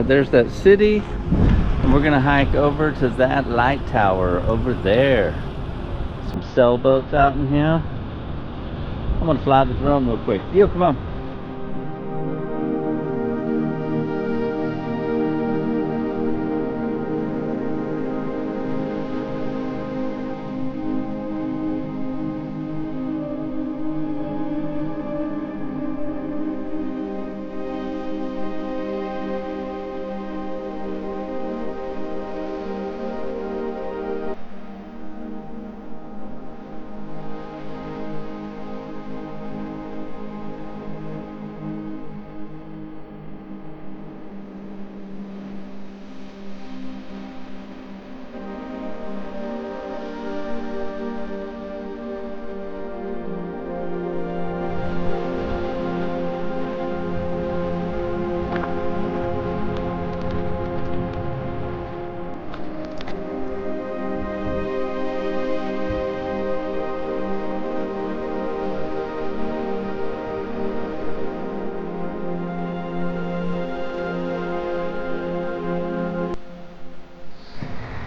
there's that city, and we're gonna hike over to that light tower over there. Some sailboats out in here. I'm gonna fly the drone real quick. Dio, come on.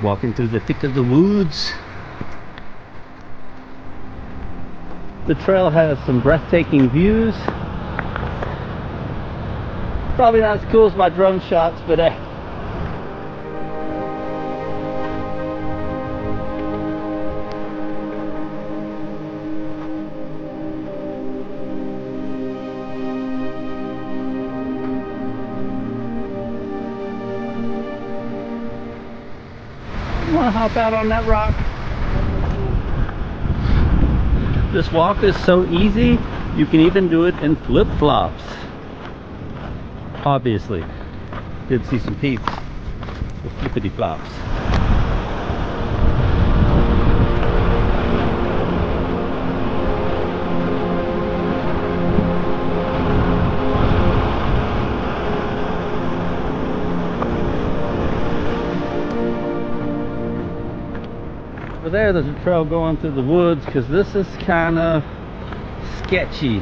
Walking through the thick of the woods. The trail has some breathtaking views. Probably not as cool as my drone shots, but I want to hop out on that rock. This walk is so easy, you can even do it in flip-flops. Obviously, did see some peeps with flippity-flops. Over there's a trail going through the woods because this is kind of sketchy.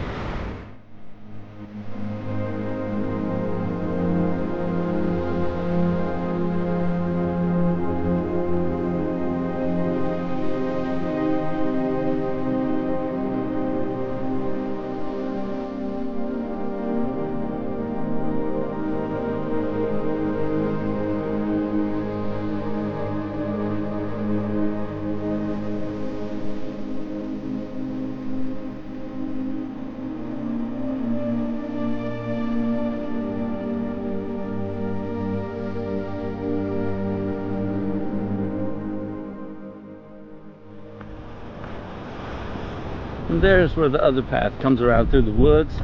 And there's where the other path comes around through the woods.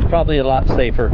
Probably a lot safer.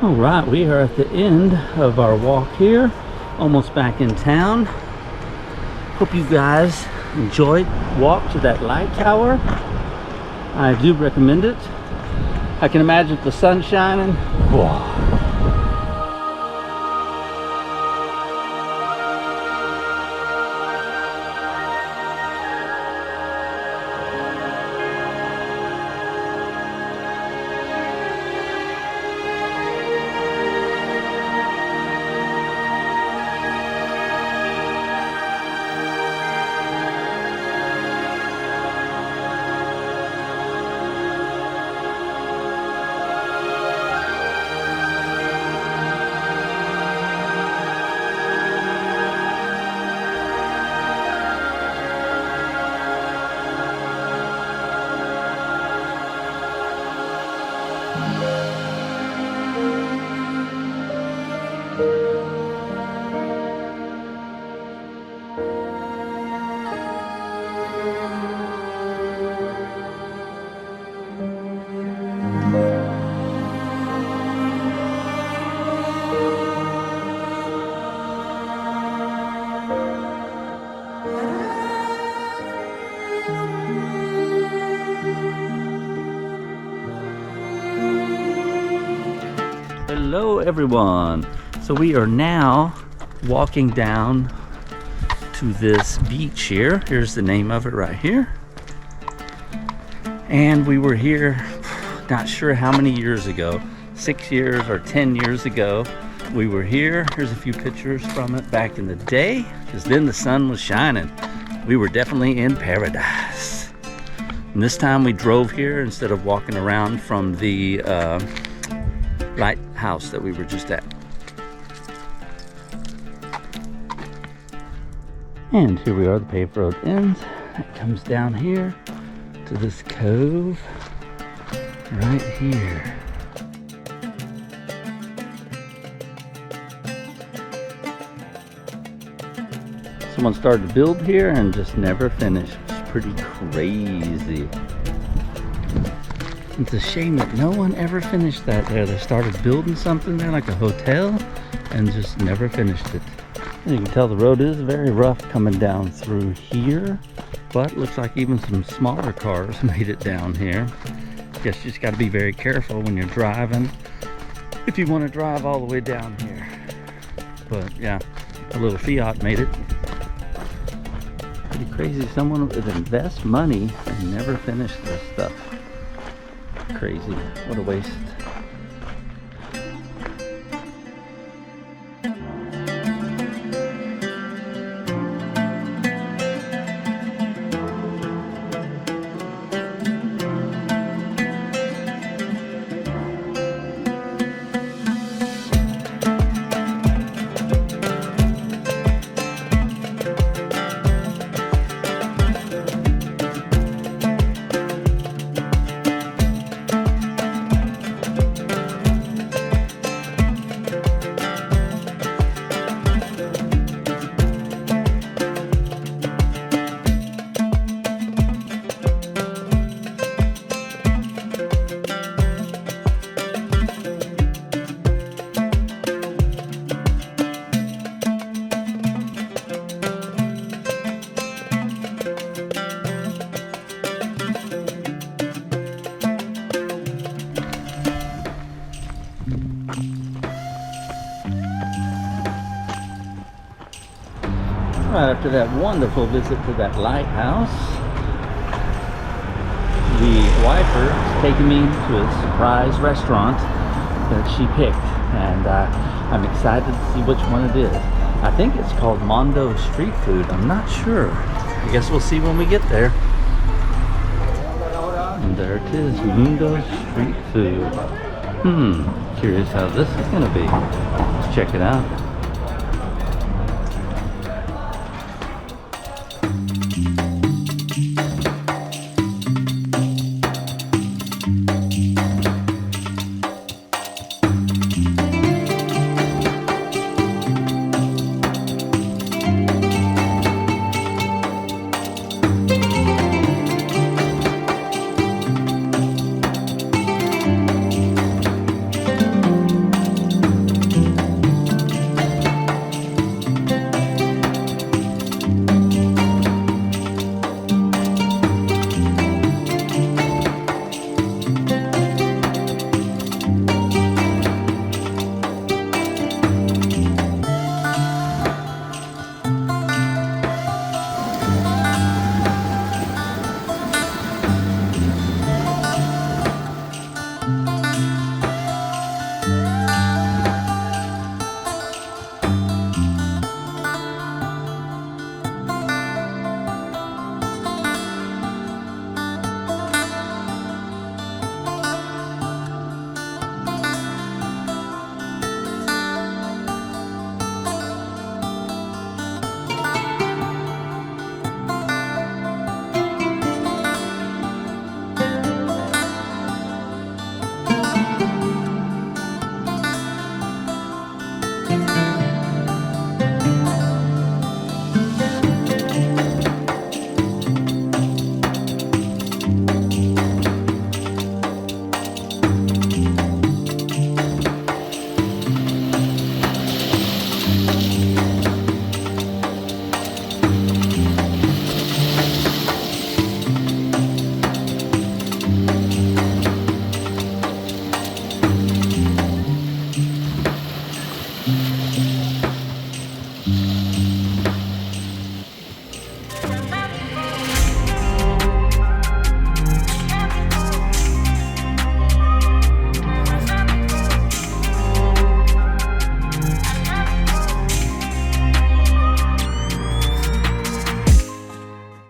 All right, we are at the end of our walk here, almost back in town. Hope you guys enjoyed walk to that light tower. I do recommend it. I can imagine the sun shining. Whoa. Hello everyone. So we are now walking down to this beach here. Here's the name of it right here. And we were here, not sure how many years ago, 6 years or 10 years ago. We were here. Here's a few pictures from it back in the day, because then the sun was shining. We were definitely in paradise. And this time we drove here instead of walking around from the lighthouse that we were just at. And here we are, the paved road ends. It comes down here to this cove right here. Someone started to build here and just never finished. It's pretty crazy. It's a shame that no one ever finished that there. They started building something there like a hotel and just never finished it. As you can tell, the road is very rough coming down through here, but it looks like even some smaller cars made it down here. Guess you just got to be very careful when you're driving if you want to drive all the way down here. But yeah, a little Fiat made it. Pretty crazy. Someone would invest money and never finish this stuff. Crazy. What a waste. Right after that wonderful visit to that lighthouse, the wifer is taking me to a surprise restaurant that she picked, and I'm excited to see which one it is. I think it's called Mondo Street Food. I'm not sure. I guess we'll see when we get there. And there it is, Mondo Street Food. Curious how this is going to be. Let's check it out.